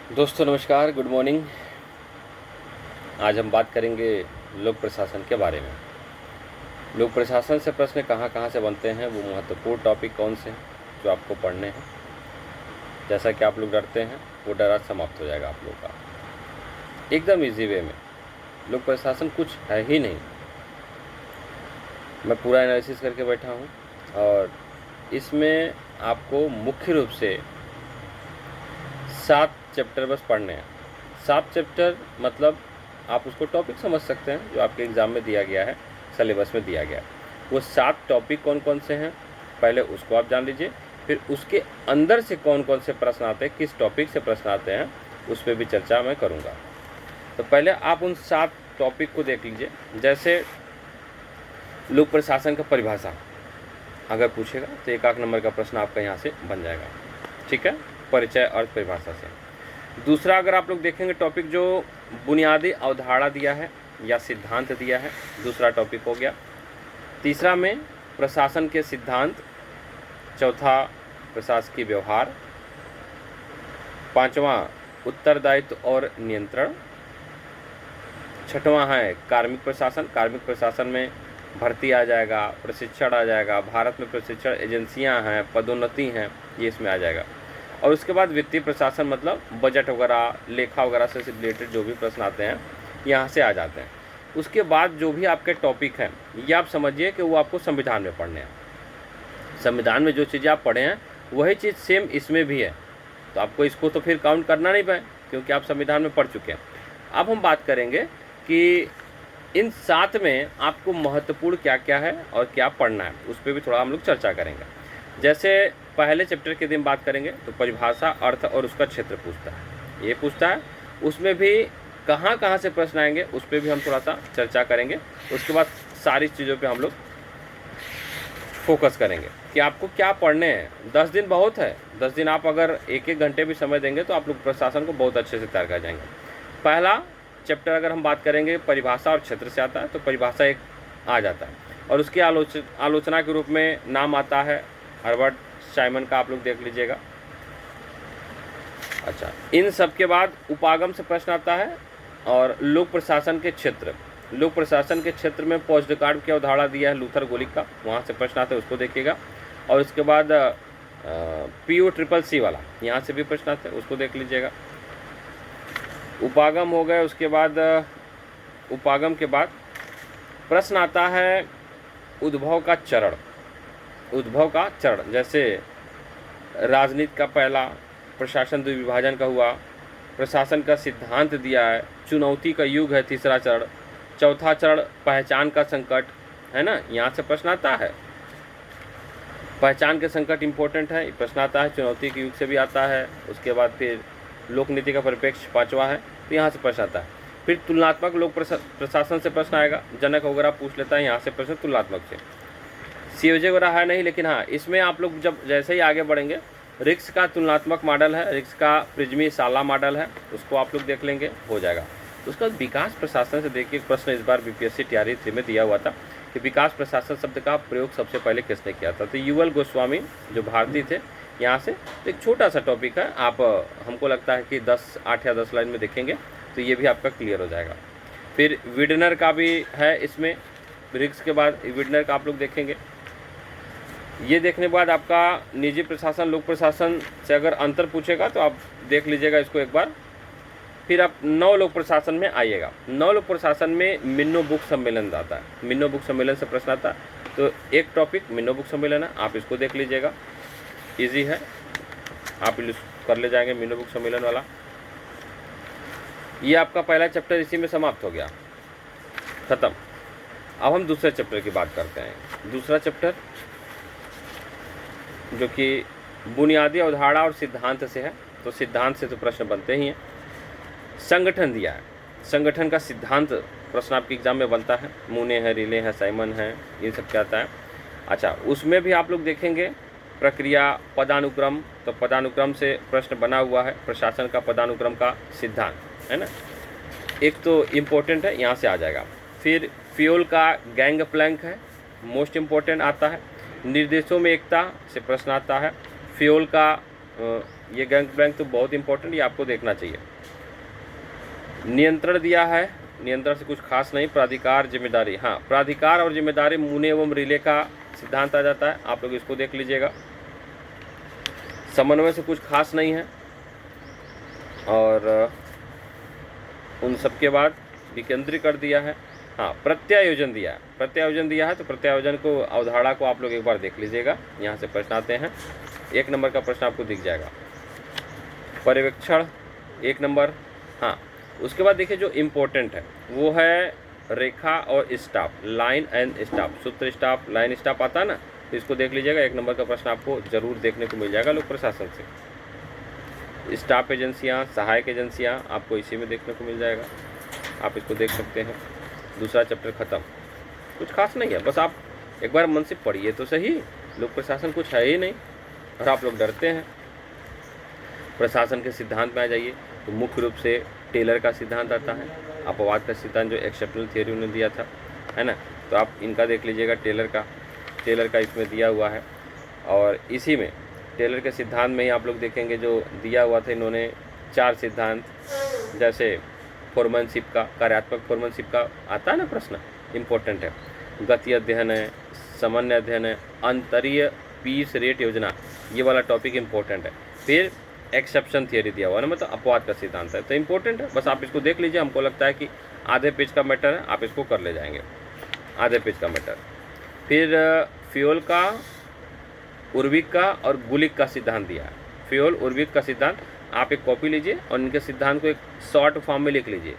दोस्तों नमस्कार, good morning. आज हम बात करेंगे लोक प्रशासन के बारे में। लोक प्रशासन से प्रश्न कहाँ कहाँ से बनते हैं, वो महत्वपूर्ण टॉपिक कौन से हैं जो आपको पढ़ने हैं। जैसा कि आप लोग डरते हैं वो डर आज समाप्त हो जाएगा आप लोग का, एकदम इजी वे में। लोक प्रशासन कुछ है ही नहीं। मैं पूरा एनालिसिस करके बैठा हूँ और इसमें आपको मुख्य रूप से 7 चैप्टर बस पढ़ने हैं। 7 चैप्टर मतलब आप उसको टॉपिक समझ सकते हैं जो आपके एग्ज़ाम में दिया गया है, सिलेबस में दिया गया है। वो 7 टॉपिक कौन कौन से हैं पहले उसको आप जान लीजिए, फिर उसके अंदर से कौन कौन से प्रश्न आते हैं, किस टॉपिक से प्रश्न आते हैं, उस पर भी चर्चा मैं करूँगा। तो पहले आप उन 7 टॉपिक को देख लीजिए। जैसे लोक प्रशासन का परिभाषा अगर पूछेगा तो 1 नंबर का प्रश्न आपका यहाँ से बन जाएगा, ठीक है, परिचय अर्थ परिभाषा से। दूसरा अगर आप लोग देखेंगे टॉपिक जो बुनियादी अवधारणा दिया है या सिद्धांत दिया है, दूसरा टॉपिक हो गया। तीसरा में प्रशासन के सिद्धांत, चौथा प्रशासकीय व्यवहार, पांचवा उत्तरदायित्व और नियंत्रण, छठवां है कार्मिक प्रशासन। कार्मिक प्रशासन में भर्ती आ जाएगा, प्रशिक्षण आ जाएगा, भारत में प्रशिक्षण एजेंसियां हैं, पदोन्नति हैं, ये इसमें आ जाएगा। और उसके बाद वित्तीय प्रशासन मतलब बजट वगैरह, लेखा वगैरह से रिलेटेड जो भी प्रश्न आते हैं यहाँ से आ जाते हैं। उसके बाद जो भी आपके टॉपिक हैं ये आप समझिए कि वो आपको संविधान में पढ़ने हैं। संविधान में जो चीज़ें आप पढ़े हैं वही चीज़ सेम इसमें भी है, तो आपको इसको तो फिर काउंट करना नहीं पाए क्योंकि आप संविधान में पढ़ चुके हैं। अब हम बात करेंगे कि इन 7 में आपको महत्वपूर्ण क्या क्या है और क्या पढ़ना है, उस पर भी थोड़ा हम लोग चर्चा करेंगे। जैसे पहले चैप्टर के दिन बात करेंगे तो परिभाषा, अर्थ और उसका क्षेत्र पूछता है, ये पूछता है। उसमें भी कहाँ कहाँ से प्रश्न आएंगे उस पर भी हम थोड़ा सा चर्चा करेंगे। उसके बाद सारी चीज़ों पे हम लोग फोकस करेंगे कि आपको क्या पढ़ने हैं। 10 दिन बहुत है, 10 दिन आप अगर एक एक घंटे भी समय देंगे तो आप लोग प्रशासन को बहुत अच्छे से तैयार कर जाएंगे। पहला चैप्टर अगर हम बात करेंगे परिभाषा और क्षेत्र से आता है तो परिभाषा एक आ जाता है और उसकी आलोचना के रूप में नाम आता है हर्बर्ट साइमन का, आप लोग देख लीजिएगा। अच्छा, इन सब के बाद उपागम से प्रश्न आता है और लोक प्रशासन के क्षेत्र। लोक प्रशासन के क्षेत्र में पोस्टकार्ड की अवधारणा दिया है लूथर गोलिक का, वहाँ से प्रश्न आता है, उसको देखिएगा। और उसके बाद PO CCC वाला यहाँ से भी प्रश्न आते हैं, उसको देख लीजिएगा। उपागम हो गए, उसके बाद उपागम के बाद प्रश्न आता है उद्भव का चरण। उद्भव का चरण जैसे राजनीति का पहला, प्रशासन द्विविभाजन का हुआ, प्रशासन का सिद्धांत दिया है, चुनौती का युग है तीसरा चरण, चौथा चरण पहचान का संकट है ना, यहाँ से प्रश्न आता है। पहचान के संकट इम्पोर्टेंट है, प्रश्न आता है, चुनौती के युग से भी आता है। उसके बाद फिर लोक नीति का परिप्रेक्ष्य पांचवा है, तो यहाँ से प्रश्न आता है। फिर तुलनात्मक लोक प्रशासन से प्रश्न आएगा, जनक वगैरह पूछ लेता है, यहाँ से प्रश्न तुलनात्मक से। COJ वगैरह है नहीं, लेकिन हाँ इसमें आप लोग जब जैसे ही आगे बढ़ेंगे, रिक्स का तुलनात्मक मॉडल है, रिक्स का प्रिज्मी साला मॉडल है, उसको आप लोग देख लेंगे, हो जाएगा। उसके बाद विकास प्रशासन से देखिए प्रश्न इस बार BPSC TRE 3 में दिया हुआ था कि विकास प्रशासन शब्द का प्रयोग सबसे पहले किसने किया था, तो UL गोस्वामी जो भारतीय थे यहाँ से। तो एक छोटा सा टॉपिक है, आप हमको लगता है कि 8 या 10 लाइन में देखेंगे तो ये भी आपका क्लियर हो जाएगा। फिर विडनर का भी है इसमें, रिक्स के बाद विडनर का आप लोग देखेंगे। ये देखने के बाद आपका निजी प्रशासन लोक प्रशासन से अगर अंतर पूछेगा तो आप देख लीजिएगा इसको एक बार। फिर आप 9 लोक प्रशासन में आइएगा। 9 लोक प्रशासन में मिन्नो बुक सम्मेलन आता है, मिन्नो बुक सम्मेलन से प्रश्न आता है, तो एक टॉपिक मिन्नो बुक सम्मेलन है, आप इसको देख लीजिएगा, इजी है, आप कर ले जाएंगे मिन्नो बुक सम्मेलन वाला। ये आपका पहला चैप्टर इसी में समाप्त हो गया, खत्म। अब हम दूसरे चैप्टर की बात करते हैं। दूसरा चैप्टर जो कि बुनियादी अवधारणा और सिद्धांत से है, तो सिद्धांत से तो प्रश्न बनते ही हैं। संगठन दिया है, संगठन का सिद्धांत प्रश्न आपके एग्जाम में बनता है, मूने है, रिले है, साइमन है, ये सब क्या आता है। अच्छा, उसमें भी आप लोग देखेंगे प्रक्रिया, पदानुक्रम, तो पदानुक्रम से प्रश्न बना हुआ है, प्रशासन का पदानुक्रम का सिद्धांत है ना, एक तो इम्पोर्टेंट है, यहाँ से आ जाएगा। फिर फ्यूल का गैंग प्लैंक है, मोस्ट इम्पोर्टेंट आता है। निर्देशों में एकता से प्रश्न आता है। फ्यूल का ये गैंग बैंक तो बहुत इंपॉर्टेंट, ये आपको देखना चाहिए। नियंत्रण दिया है, नियंत्रण से कुछ खास नहीं। प्राधिकार जिम्मेदारी, हाँ प्राधिकार और जिम्मेदारी मूने एवं रिले का सिद्धांत आ जाता है, आप लोग इसको देख लीजिएगा। समन्वय से कुछ खास नहीं है। और उन सब के बाद विकेंद्रीकरण दिया है। हाँ प्रत्यायोजन दिया है, प्रत्यायोजन दिया है, तो प्रत्यायोजन को अवधारणा को आप लोग एक बार देख लीजिएगा। यहाँ से प्रश्न आते हैं, 1 नंबर का प्रश्न आपको दिख जाएगा। पर्यवेक्षण 1 नंबर। हाँ उसके बाद देखिए जो इम्पोर्टेंट है वो है रेखा और स्टाफ, लाइन एंड स्टाफ, सूत्र स्टाफ, लाइन स्टाफ आता है ना, तो इसको देख लीजिएगा। 1 नंबर का प्रश्न आपको जरूर देखने को मिल जाएगा लोक प्रशासन से। स्टाफ एजेंसियाँ, सहायक एजेंसियाँ आपको इसी में देखने को मिल जाएगा, आप इसको देख सकते हैं। दूसरा चैप्टर खत्म, कुछ खास नहीं है, बस आप एक बार मन से पढ़िए तो सही। लोक प्रशासन कुछ है ही नहीं और आप लोग डरते हैं। प्रशासन के सिद्धांत में आ जाइए तो मुख्य रूप से टेलर का सिद्धांत आता है, अपवाद का सिद्धांत जो एक्सेप्शनल थियरी उन्होंने दिया था, है ना, तो आप इनका देख लीजिएगा। टेलर का इसमें दिया हुआ है। और इसी में टेलर के सिद्धांत में ही आप लोग देखेंगे जो दिया हुआ था इन्होंने 4 सिद्धांत, जैसे फोरमैनशिप का, कार्यात्मक फोरमैनशिप का आता है ना प्रश्न, इम्पोर्टेंट है। गति अध्ययन है, सामान्य अध्ययन है, अंतरीय पीस रेट योजना, ये वाला टॉपिक इम्पोर्टेंट है। फिर एक्सेप्शन थियरी दिया हुआ है, मतलब अपवाद का सिद्धांत है, तो इम्पोर्टेंट है, बस आप इसको देख लीजिए। हमको लगता है कि आधे पेज का मैटर है, आप इसको कर ले जाएंगे, आधे पेज का मैटर। फिर फ्यूल का, उर्विक का और गुलिक का सिद्धांत दिया है। फ्यूल, उर्विक का सिद्धांत आप एक कॉपी लीजिए और इनके सिद्धांत को एक शॉर्ट फॉर्म में लिख लीजिए,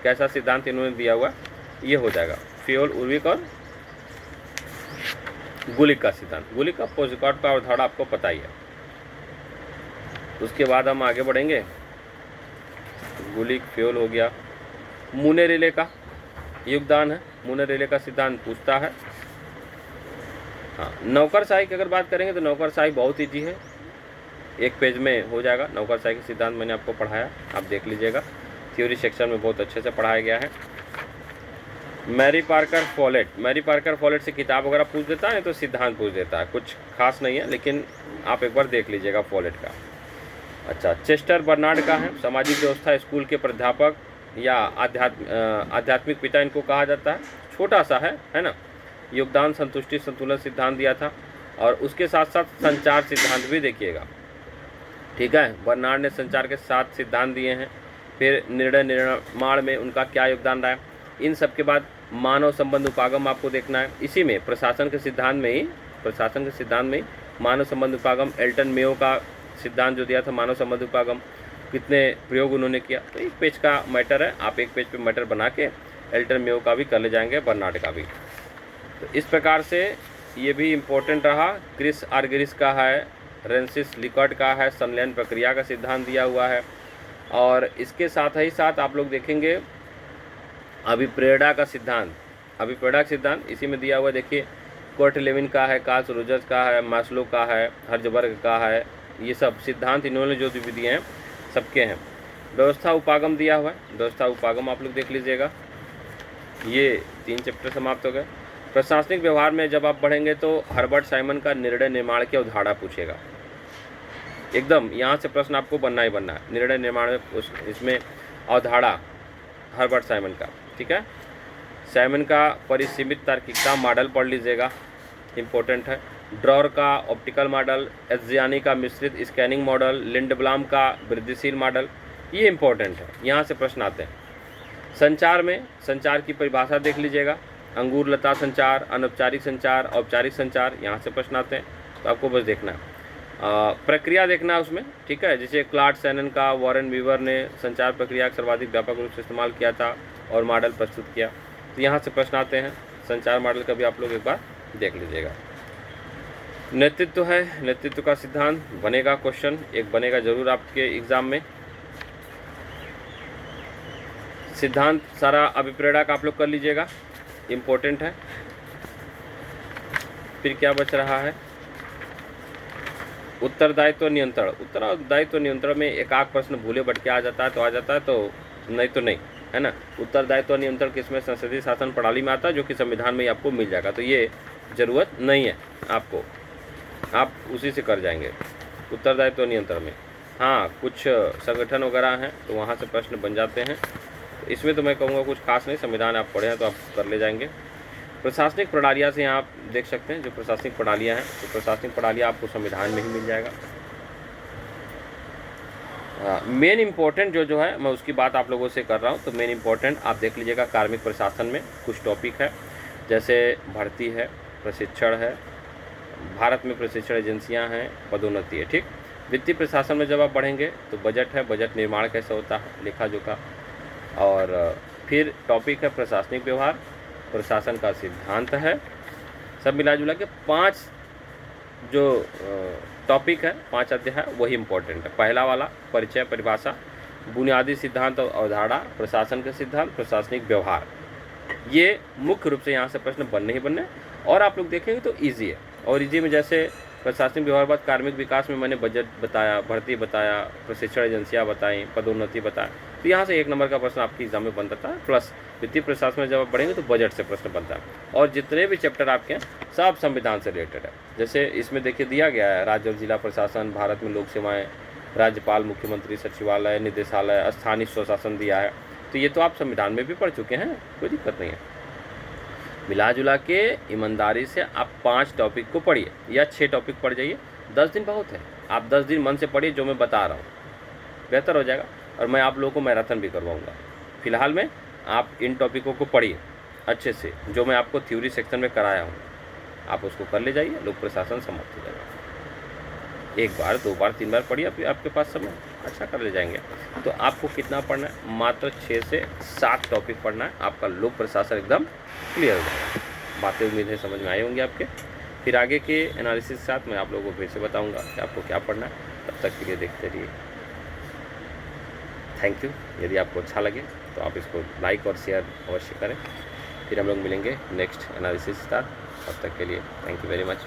कैसा सिद्धांत इन्होंने दिया हुआ ये हो जाएगा। फ्यूल, उर्विक और गुलिक का सिद्धांत। गुलिक का पोस्टकार्ड का अवधारणा आपको पता ही है। उसके बाद हम आगे बढ़ेंगे। गुलिक, फ्यूल हो गया। मूने रिले का योगदान है, मूने रिले का सिद्धांत पूछता है। हाँ नौकरशाही की अगर बात करेंगे तो नौकरशाही बहुत ईजी है, 1 पेज में हो जाएगा। नौकरशाही के सिद्धांत मैंने आपको पढ़ाया, आप देख लीजिएगा। थ्योरी सेक्शन में बहुत अच्छे से पढ़ाया गया है। मैरी पार्कर फॉलेट से किताब वगैरह पूछ देता है तो सिद्धांत पूछ देता है, कुछ खास नहीं है, लेकिन आप एक बार देख लीजिएगा फॉलेट का। अच्छा, चेस्टर बर्नार्ड का है, सामाजिक व्यवस्था स्कूल के प्राध्यापक या आध्यात्मिक पिता इनको कहा जाता है। छोटा सा है ना। योगदान, संतुष्टि, संतुलन सिद्धांत दिया था, और उसके साथ साथ संचार सिद्धांत भी देखिएगा, ठीक है। बर्नार्ड ने संचार के 7 सिद्धांत दिए हैं। फिर निर्णय निर्माण में उनका क्या योगदान रहा है, इन सब के बाद मानव संबंध उपागम आपको देखना है। इसी में प्रशासन के सिद्धांत में ही मानव संबंध उपागम, एल्टन मेयो का सिद्धांत जो दिया था मानव संबंध उपागम, कितने प्रयोग उन्होंने किया, तो 1 पेज का मैटर है, आप 1 पेज पे मैटर बना के एल्टन मेयो का भी कर ले जाएंगे, बर्नार्ड का भी। तो इस प्रकार से ये भी इम्पोर्टेंट रहा। क्रिस आर्गेरिस का है, रेंसिस लिकर्ट का है, संलयन प्रक्रिया का सिद्धांत दिया हुआ है। और इसके साथ ही साथ आप लोग देखेंगे अभिप्रेरणा का सिद्धांत इसी में दिया हुआ है। देखिए कोर्ट लेविन का है, कार्ल रोजर्स का है, मास्लो का है, हर्जबर्ग का है, ये सब सिद्धांत इन्होंने जो भी दिए हैं सबके हैं। व्यवस्था उपागम दिया हुआ है, व्यवस्था उपागम आप लोग देख लीजिएगा। ये 3 चैप्टर समाप्त हो गए। प्रशासनिक व्यवहार में जब आप पढ़ेंगे तो हर्बर्ट साइमन का निर्णय निर्माण की अवधारणा पूछेगा, एकदम यहाँ से प्रश्न आपको बनना ही बनना है। निर्णय निर्माण में इसमें अवधारणा हर्बर्ट साइमन का, ठीक है। साइमन का परिसीमित तार्किकता मॉडल पढ़ लीजिएगा, इम्पोर्टेंट है। ड्रॉर का ऑप्टिकल मॉडल, एज्जियानी का मिश्रित स्कैनिंग मॉडल, लिंडब्लाम का वृद्धिशील मॉडल, ये इम्पोर्टेंट है, यहाँ से प्रश्न आते हैं। संचार में संचार की परिभाषा देख लीजिएगा, अंगूर लता संचार, अनौपचारिक संचार, औपचारिक संचार, यहाँ से प्रश्न आते हैं, तो आपको बस देखना है। प्रक्रिया देखना है उसमें, ठीक है। जैसे क्लार्ड सैनन का, वॉरेन वीवर ने संचार प्रक्रिया का सर्वाधिक व्यापक रूप से इस्तेमाल किया था और मॉडल प्रस्तुत किया, तो यहाँ से प्रश्न आते हैं। संचार मॉडल का भी आप लोग एक बार देख लीजिएगा। नेतृत्व है, नेतृत्व का सिद्धांत बनेगा, क्वेश्चन एक बनेगा जरूर आपके एग्जाम में। सिद्धांत सारा अभिप्रेरणा का आप लोग कर लीजिएगा, इम्पोर्टेंट है। फिर क्या बच रहा है, उत्तरदायित्व नियंत्रण में एक आध प्रश्न भूले भटके आ जाता है तो नहीं तो नहीं, है ना। उत्तरदायित्व नियंत्रण किसमें, संसदीय शासन प्रणाली में आता है, जो कि संविधान में ही आपको मिल जाएगा, तो ये ज़रूरत नहीं है आपको, आप उसी से कर जाएंगे उत्तरदायित्व नियंत्रण में। हाँ, कुछ संगठन वगैरह हैं तो वहाँ से प्रश्न बन जाते हैं। इसमें तो मैं कहूँगा कुछ खास नहीं, संविधान आप पढ़े हैं तो आप कर ले जाएंगे। प्रशासनिक प्रणालियाँ से यहाँ आप देख सकते हैं जो प्रशासनिक प्रणालियाँ हैं, तो प्रशासनिक प्रणालियाँ आपको संविधान में ही मिल जाएगा। मेन इम्पोर्टेंट जो है मैं उसकी बात आप लोगों से कर रहा हूँ, तो मेन इम्पोर्टेंट आप देख लीजिएगा। कार्मिक प्रशासन में कुछ टॉपिक है, जैसे भर्ती है, प्रशिक्षण है, भारत में प्रशिक्षण एजेंसियाँ हैं, पदोन्नति है, ठीक। वित्तीय प्रशासन में जब आप बढ़ेंगे तो बजट है, बजट निर्माण कैसे होता है, लेखा जोखा। और फिर टॉपिक है प्रशासनिक व्यवहार, प्रशासन का सिद्धांत है। सब मिला जुला के 5 जो टॉपिक है, 5 अध्याय है, वही इम्पोर्टेंट है। पहला वाला परिचय, परिभाषा, बुनियादी सिद्धांत और अवधारणा, प्रशासन के सिद्धांत, प्रशासनिक व्यवहार, ये मुख्य रूप से यहाँ से प्रश्न बनने ही बनने। और आप लोग देखेंगे तो ईजी है। और ईजी में जैसे प्रशासनिक व्यवहार बाद कार्मिक विकास में मैंने बजट बताया, भर्ती बताया, प्रशिक्षण एजेंसियाँ बताई, पदोन्नति बताया, तो यहाँ से 1 नंबर का प्रश्न आपके एग्जाम में बनता था। प्लस वित्तीय प्रशासन में जब आप पढ़ेंगे तो बजट से प्रश्न बनता है। और जितने भी चैप्टर आपके हैं सब संविधान से रिलेटेड है। जैसे इसमें देखिए दिया गया है राज्य और जिला प्रशासन, भारत में लोक सेवाएँ, राज्यपाल, मुख्यमंत्री, सचिवालय, निदेशालय, स्थानीय स्वशासन दिया है। तो ये तो आप संविधान में भी पढ़ चुके हैं, कोई दिक्कत नहीं है। मिला जुला के ईमानदारी से आप 5 टॉपिक को पढ़िए या 6 टॉपिक पढ़ जाइए। 10 दिन बहुत है, आप 10 दिन मन से पढ़िए जो मैं बता रहा हूँ, बेहतर हो जाएगा। और मैं आप लोगों को मैराथन भी करवाऊँगा। फिलहाल में आप इन टॉपिकों को पढ़िए अच्छे से, जो मैं आपको थ्योरी सेक्शन में कराया हूँ, आप उसको कर ले जाइए, लोक प्रशासन समाप्त हो जाएगा। 1 बार 2 बार 3 बार पढ़िए, अभी आपके पास समय अच्छा कर ले जाएंगे। तो आपको कितना पढ़ना है? मात्र 6 से 7 टॉपिक पढ़ना है, आपका लोक प्रशासन एकदम क्लियर हो जाएगा। बातें उम्मीद है समझ में आई होंगी आपके। फिर आगे के एनालिसिस के साथ मैं आप लोगों को फिर से बताऊंगा कि आपको क्या पढ़ना है। तब तक के लिए देखते रहिए। Thank you. यदि आपको अच्छा लगे तो आप इसको लाइक और शेयर अवश्य करें। फिर हम लोग मिलेंगे नेक्स्ट एनालिसिस के साथ। तब तक के लिए थैंक यू वेरी मच।